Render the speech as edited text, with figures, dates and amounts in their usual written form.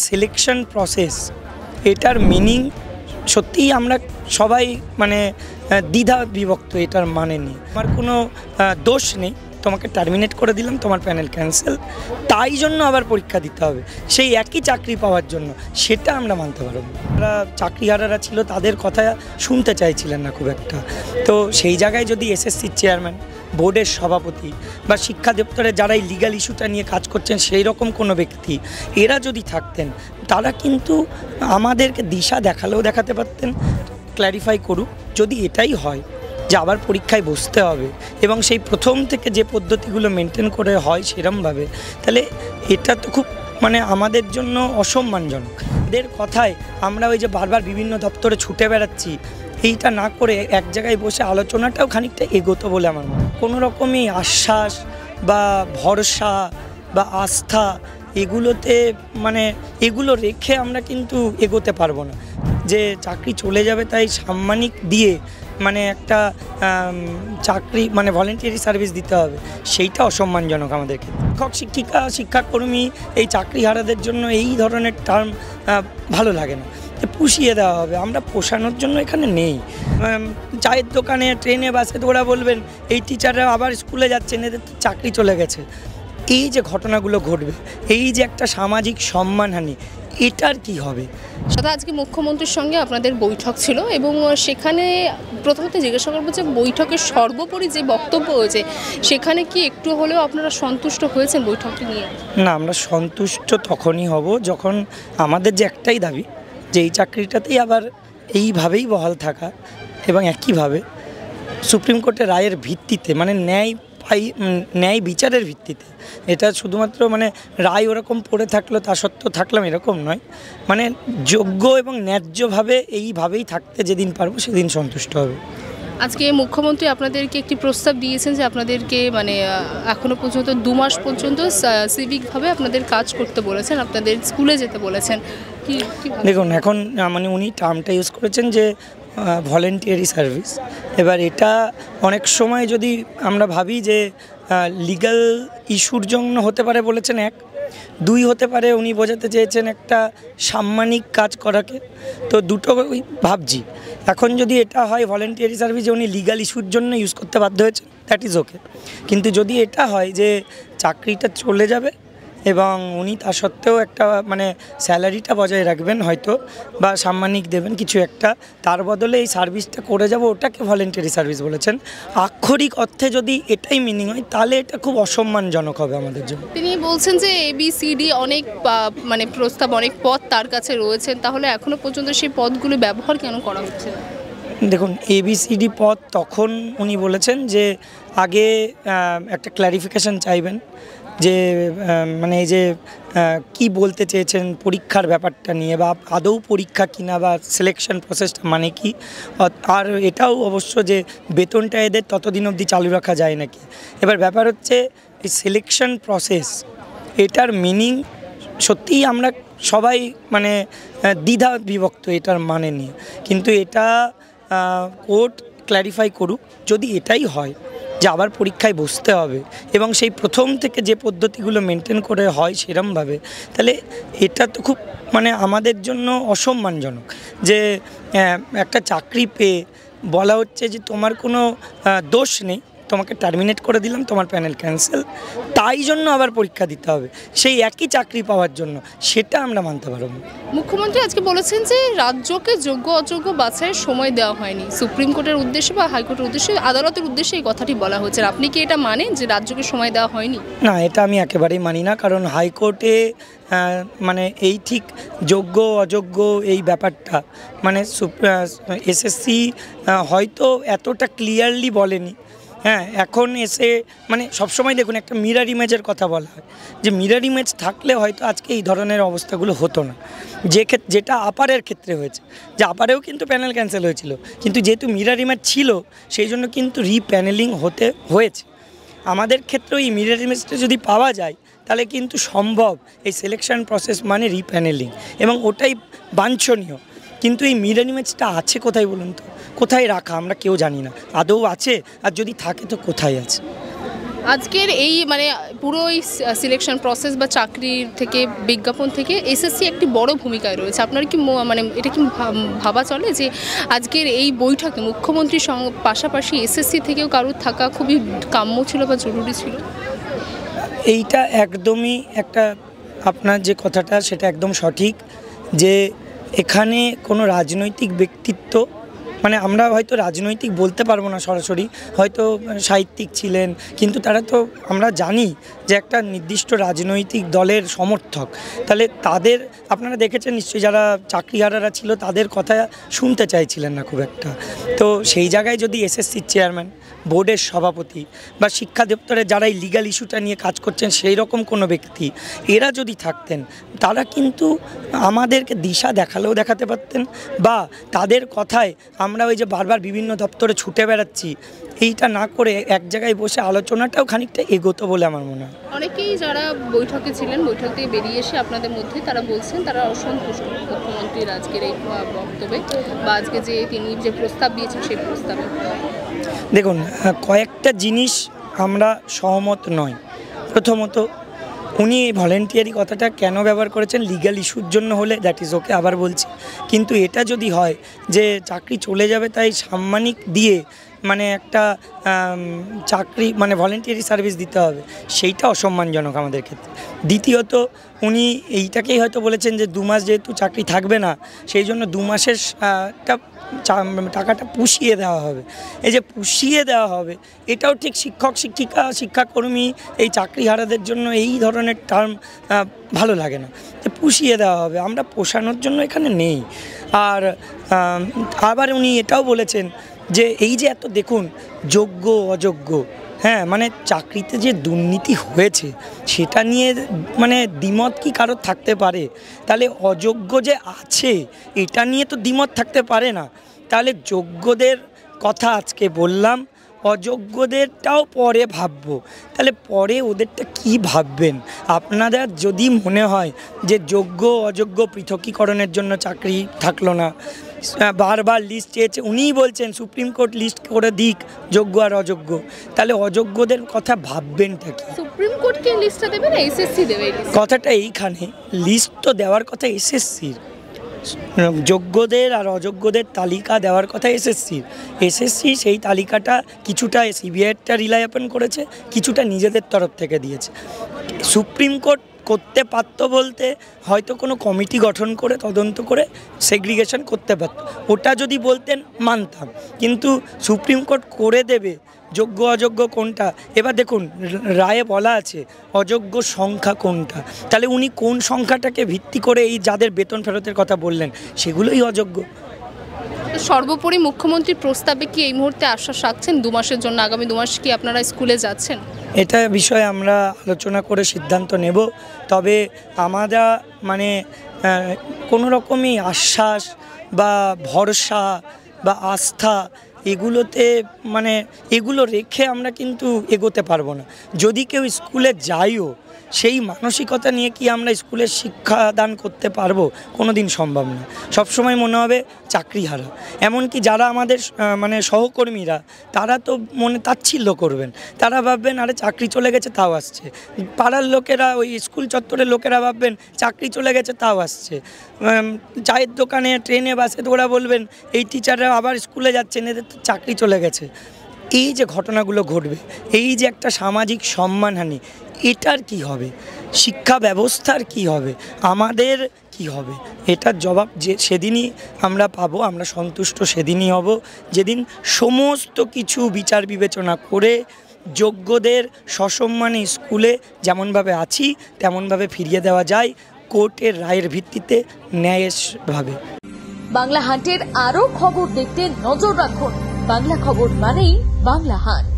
Selection process এটার meaning সত্যিই আমরা সবাই মানে দ্বিধা বিভক্ত। এটার মানে নেই, আমার কোনো দোষ নেই, তোমাকে টার্মিনেট করে দিলাম, তোমার প্যানেল ক্যান্সেল, তাই জন্য আবার পরীক্ষা দিতে হবে সেই একই চাকরি পাওয়ার জন্য, সেটা আমরা মানতে পারব না। যারা চাকরিহারারা ছিল তাদের কথা শুনতে চাইছিলেন না খুব একটা। তো সেই জায়গায় যদি এসএসসির চেয়ারম্যান, বোর্ডের সভাপতি বা শিক্ষা দপ্তরে যারা এই লিগ্যাল ইস্যুটা নিয়ে কাজ করছেন সেই রকম কোনো ব্যক্তি এরা যদি থাকতেন, তারা কিন্তু আমাদেরকে দিশা দেখালেও দেখাতে পারতেন। ক্ল্যারিফাই করুক, যদি এটাই হয় যে আবার পরীক্ষায় বসতে হবে এবং সেই প্রথম থেকে যে পদ্ধতিগুলো মেনটেন করে হয় সেরমভাবে, তাহলে এটা তো খুব মানে আমাদের জন্য অসম্মানজনক। এদের কথায় আমরা ওই যে বারবার বিভিন্ন দপ্তরে ছুটে বেড়াচ্ছি, এইটা না করে এক জায়গায় বসে আলোচনাটাও খানিকটা এগোতো বলে আমার মনে হয়। কোনো রকমই আশ্বাস বা ভরসা বা আস্থা এগুলোতে মানে এগুলো রেখে আমরা কিন্তু এগোতে পারবো না। যে চাকরি চলে যাবে তাই সাম্মানিক দিয়ে মানে একটা চাকরি মানে ভলেন্টিয়ারি সার্ভিস দিতে হবে, সেইটা অসম্মানজনক আমাদেরকে। শিক্ষক শিক্ষিকা শিক্ষাকর্মী এই চাকরিহারাদের জন্য এই ধরনের টার্ম ভালো লাগে না, পুষিয়ে দেওয়া হবে। আমরা পোষানোর জন্য এখানে নেই। চায়ের দোকানে, ট্রেনে, বাসে ওরা বলবেন এই টিচাররা আবার স্কুলে যাচ্ছেন, এদের চাকরি চলে গেছে। এই যে ঘটনাগুলো ঘটবে, এই যে একটা সামাজিক সম্মানহানি, এটার কি হবে? সাথে আজকে মুখ্যমন্ত্রীর সঙ্গে আপনাদের বৈঠক ছিল এবং সেখানে প্রথমত জিজ্ঞাসা করবো যে বৈঠকের সর্বোপরি যে বক্তব্য হয়েছে সেখানে কি একটু হলেও আপনারা সন্তুষ্ট হয়েছেন বৈঠকটি নিয়ে? না, আমরা সন্তুষ্ট তখনই হব যখন আমাদের যে একটাই দাবি যে এই চাকরিটাতেই আবার এইভাবেই বহাল থাকা এবং একইভাবে সুপ্রিম কোর্টের রায়ের ভিত্তিতে মানে ন্যায় বিচারের ভিত্তিতে। এটা শুধুমাত্র মানে রায় ওরকম পড়ে থাকলো তা সত্ত্বেও থাকলাম এরকম নয়, মানে যোগ্য এবং ন্যায্যভাবে এইভাবেই থাকতে যেদিন পারবো সেদিন সন্তুষ্ট হবে। আজকে মুখ্যমন্ত্রী আপনাদেরকে একটি প্রস্তাব দিয়েছেন যে আপনাদেরকে মানে এখনও পর্যন্ত 2 মাস পর্যন্ত সিভিকভাবে আপনাদের কাজ করতে বলেছেন, আপনাদের স্কুলে যেতে বলেছেন। দেখুন, এখন মানে উনি টার্মটা ইউজ করেছেন যে ভলেন্টিয়ারি সার্ভিস। এবার এটা অনেক সময় যদি আমরা ভাবি যে লিগ্যাল ইস্যুর জন্য হতে পারে বলেছেন, 2 হতে পারে উনি বোঝাতে চেয়েছেন একটা সাম্মানিক কাজ করাকে। তো দুটো ভাবছি। এখন যদি এটা হয় ভলেন্টিয়ারি সার্ভিস যে উনি লিগ্যাল ইস্যুর জন্য ইউজ করতে বাধ্য হয়েছেন, দ্যাট ইজ ওকে। কিন্তু যদি এটা হয় যে চাকরিটা চলে যাবে এবং উনি তা সত্ত্বেও একটা মানে স্যালারিটা বজায় রাখবেন হয়তো বা সাম্মানিক দেবেন কিছু একটা, তার বদলে এই সার্ভিসটা করে যাব, ওটাকে ভলেন্টারি সার্ভিস বলেছেন। আক্ষরিক অর্থে যদি এটাই মিনিং হয় তাহলে এটা খুব অসম্মানজনক হবে আমাদের জন্য। তিনি বলছেন যে ABCD অনেক মানে প্রস্তাব, অনেক পদ তার কাছে রয়েছেন, তাহলে এখনও পর্যন্ত সেই পদগুলো ব্যবহার কেন করা হচ্ছে না? দেখুন, ABCD পদ তখন উনি বলেছেন যে আগে একটা ক্ল্যারিফিকেশন চাইবেন যে মানে এই যে কি বলতে চেয়েছেন পরীক্ষার ব্যাপারটা নিয়ে, বা আদৌ পরীক্ষা কিনা বা সিলেকশন প্রসেসটা মানে কি, আর এটাও অবশ্য যে বেতনটা এদের ততদিন অবধি চালু রাখা যায় নাকি। এবার ব্যাপার হচ্ছে এই সিলেকশন প্রসেস এটার মিনিং সত্যিই আমরা সবাই মানে দ্বিধা বিভক্ত এটার মানে নিয়ে। কিন্তু এটা কোর্ট ক্ল্যারিফাই করুক, যদি এটাই হয় যে আবার পরীক্ষায় বসতে হবে এবং সেই প্রথম থেকে যে পদ্ধতিগুলো মেনটেন করে হয় সেরমভাবে, তাহলে এটা তো খুব মানে আমাদের জন্য অসম্মানজনক। যে একটা চাকরি পেয়ে বলা হচ্ছে যে তোমার কোনো দোষ নেই, তোমাকে টার্মিনেট করে দিলাম, তোমার প্যানেল ক্যান্সেল, তাই জন্য আবার পরীক্ষা দিতে হবে সেই একই চাকরি পাওয়ার জন্য, সেটা আমরা মানতে পারব না। মুখ্যমন্ত্রী আজকে বলেছেন যে রাজ্যকে যোগ্য অযোগ্য বাছাইয়ের সময় দেওয়া হয়নি, সুপ্রিম কোর্টের উদ্দেশ্যে বা হাইকোর্টের উদ্দেশ্যে, আদালতের উদ্দেশ্যে এই কথাটি বলা হচ্ছে। আপনি কি এটা মানেন যে রাজ্যকে সময় দেওয়া হয়নি? না, এটা আমি একেবারেই মানি না। কারণ হাইকোর্টে মানে এই ঠিক যোগ্য অযোগ্য এই ব্যাপারটা মানে এসএসসি হয়তো এতটা ক্লিয়ারলি বলেনি। হ্যাঁ, এখন এসে মানে সবসময় দেখুন একটা মিরর ইমেজের কথা বলা হয়, যে মিরর ইমেজ থাকলে হয়তো আজকে এই ধরনের অবস্থাগুলো হতো না। যেটা আপারের ক্ষেত্রে হয়েছে, যে আপারেও কিন্তু প্যানেল ক্যান্সেল হয়েছিল, কিন্তু যেহেতু মিরর ইমেজ ছিল সেই জন্য কিন্তু রিপ্যানেলিং হতে হয়েছে। আমাদের ক্ষেত্রেও এই মিরর ইমেজটা যদি পাওয়া যায় তাহলে কিন্তু সম্ভব এই সিলেকশন প্রসেস মানে রিপ্যানেলিং, এবং ওটাই বাঞ্ছনীয়। কিন্তু এই মিরর ইমেজটা আছে কোথায় বলুন তো? কোথায় রাখা আমরা কেউ জানি না, আদৌ আছে? আর যদি থাকে তো কোথায় আছে? আজকের এই মানে পুরো এই সিলেকশন প্রসেস বা চাকরির থেকে বিজ্ঞাপন থেকে এসএসসি একটি বড় ভূমিকায় রয়েছে। আপনার কি মানে এটা কি ভাবা চলে যে আজকের এই বৈঠকে মুখ্যমন্ত্রীর পাশাপাশি এসএসসি থেকেও কারোর থাকা খুবই কাম্য ছিল বা জরুরি ছিল? এইটা একদমই একটা, আপনার যে কথাটা সেটা একদম সঠিক, যে এখানে কোনো রাজনৈতিক ব্যক্তিত্ব, মানে আমরা হয়তো রাজনৈতিক বলতে পারবো না সরাসরি, হয়তো সাহিত্যিক ছিলেন, কিন্তু তারা তো আমরা জানি যে একটা নির্দিষ্ট রাজনৈতিক দলের সমর্থক। তাহলে তাদের আপনারা দেখেছেন নিশ্চয়ই, যারা চাকরিহারারা ছিল তাদের কথা শুনতে চাইছিলেন না খুব একটা। তো সেই জায়গায় যদি এসএসসির চেয়ারম্যান, বোর্ডের সভাপতি বা শিক্ষা দপ্তরে যারা এই লিগ্যাল ইস্যুটা নিয়ে কাজ করছেন সেই রকম কোনো ব্যক্তি এরা যদি থাকতেন, তারা কিন্তু আমাদেরকে দিশা দেখালেও দেখাতে পারতেন, বা তাদের কথায় আমরা ওই যে বারবার বিভিন্ন দপ্তরে ছুটে বেড়াচ্ছি এইটা না করে এক জায়গায় বসে আলোচনাটাও খানিকটা এগোতো বলে আমার মনে হয়। অনেকেই যারা বৈঠকে ছিলেন, বৈঠক থেকে বেরিয়ে এসে আপনাদের মধ্যে তারা বলছেন তারা অসন্তুষ্ট মুখ্যমন্ত্রীর আজকের এই বক্তব্যে বা আজকে যে তিনি যে প্রস্তাব দিয়েছেন সেই প্রস্তাবে। দেখুন, কয়েকটা জিনিস আমরা সহমত নয়। প্রথমত, উনি এই ভলেন্টিয়ারি কথাটা কেন ব্যবহার করেছেন, লিগ্যাল ইস্যুর জন্য হলে দ্যাট ইজ ওকে, আবার বলছি, কিন্তু এটা যদি হয় যে চাকরি চলে যাবে তাই সাম্মানিক দিয়ে মানে একটা চাকরি মানে ভলেন্টিয়ারি সার্ভিস দিতে হবে, সেইটা অসম্মানজনক আমাদের ক্ষেত্রে। দ্বিতীয়ত, উনি এইটাকেই হয়তো বলেছেন যে 2 মাস যেহেতু চাকরি থাকবে না, সেই জন্য 2 মাসের টাকাটা পুষিয়ে দেওয়া হবে। এই যে পুষিয়ে দেওয়া হবে, এটাও ঠিক শিক্ষক শিক্ষিকা শিক্ষাকর্মী এই চাকরিহারাদের জন্য এই ধরনের টার্ম ভালো লাগে না, যে পুষিয়ে দেওয়া হবে। আমরা পোষানোর জন্য এখানে নেই। আর আবার উনি এটাও বলেছেন যে এই যে এত দেখুন যোগ্য অযোগ্য, হ্যাঁ, মানে চাকরিতে যে দুর্নীতি হয়েছে সেটা নিয়ে মানে দ্বিমত কি কারোর থাকতে পারে? তাহলে অযোগ্য যে আছে এটা নিয়ে তো দ্বিমত থাকতে পারে না। তাহলে যোগ্যদের কথা আজকে বললাম, অযোগ্যদেরটাও পরে ভাববো। তাহলে পরে ওদেরটা কি ভাববেন? আপনাদের যদি মনে হয় যে যোগ্য অযোগ্য পৃথকীকরণের জন্য চাকরি থাকলো না, বারবার লিস্ট চেয়েছে, উনিই বলছেন সুপ্রিম কোর্ট লিস্ট করে দিক যোগ্য আর অযোগ্য, তাহলে অযোগ্যদের কথা ভাববেনটা কি? সুপ্রিম কোর্টকে লিস্টটা দেবে না এসএসসি দেবে? কথাটা এইখানে, লিস্ট তো দেওয়ার কথা এসএসসির, যোগ্যদের আর অযোগ্যদের তালিকা দেওয়ার কথা এসএসসি সেই তালিকাটা কিছুটা সিবিআইটা রিলাই আপন করেছে, কিছুটা নিজেদের তরফ থেকে দিয়েছে। সুপ্রিম কোর্ট করতে পারতো বলতে হয়তো কোনো কমিটি গঠন করে তদন্ত করে সেগ্রিগেশন করতে পারতো, ওটা যদি বলতেন মানতাম, কিন্তু সুপ্রিম কোর্ট করে দেবে যোগ্য অযোগ্য কোনটা। এবার দেখুন রায়ে বলা আছে অযোগ্য সংখ্যা কোনটা, তাহলে উনি কোন সংখ্যাটাকে ভিত্তি করে এই যাদের বেতন ফেরতের কথা বললেন সেগুলোই অযোগ্য। সর্বোপরি মুখ্যমন্ত্রীর প্রস্তাবে কি এই মুহূর্তে আশ্বাস রাখছেন 2 মাসের জন্য? আগামী 2 মাস কি আপনারা স্কুলে যাচ্ছেন? এটা বিষয়ে আমরা আলোচনা করে সিদ্ধান্ত নেব। তবে আমরা মানে কোনো রকমই আশ্বাস বা ভরসা বা আস্থা এগুলোতে মানে এগুলো রেখে আমরা কিন্তু এগোতে পারবো না। যদি কেউ স্কুলে যাইও, সেই মানসিকতা নিয়ে কি আমরা স্কুলের শিক্ষাদান করতে পারবো? কোনো দিন সম্ভব না। সবসময় মনে হবে চাকরিহারা। এমনকি যারা আমাদের মানে সহকর্মীরা, তারা তো মনে তাচ্ছিল্য করবেন, তারা ভাববেন আরে চাকরি চলে গেছে তাও আসছে। পাড়ার লোকেরা, ওই স্কুল চত্বরের লোকেরা ভাববেন চাকরি চলে গেছে তাও আসছে। চায়ের দোকানে, ট্রেনে, বাসে ওরা বলবেন এই টিচাররা আবার স্কুলে যাচ্ছেন, এদের তো চাকরি চলে গেছে। এই যে ঘটনাগুলো ঘটবে, এই যে একটা সামাজিক সম্মানহানি, এটার কি হবে? শিক্ষা ব্যবস্থার কি হবে? আমাদের কি হবে? এটার জবাব যে সেদিনই আমরা পাবো, আমরা সন্তুষ্ট সেদিনই হব যেদিন সমস্ত কিছু বিচার বিবেচনা করে যোগ্যদের সসম্মানে স্কুলে যেমনভাবে আছি তেমনভাবে ফিরিয়ে দেওয়া যায়, কোর্টের রায়ের ভিত্তিতে ন্যায়ভাবে। বাংলা হান্টের আরও খবর দেখতে নজর রাখুন। বাংলা খবর মানেই বাংলা হান্ট।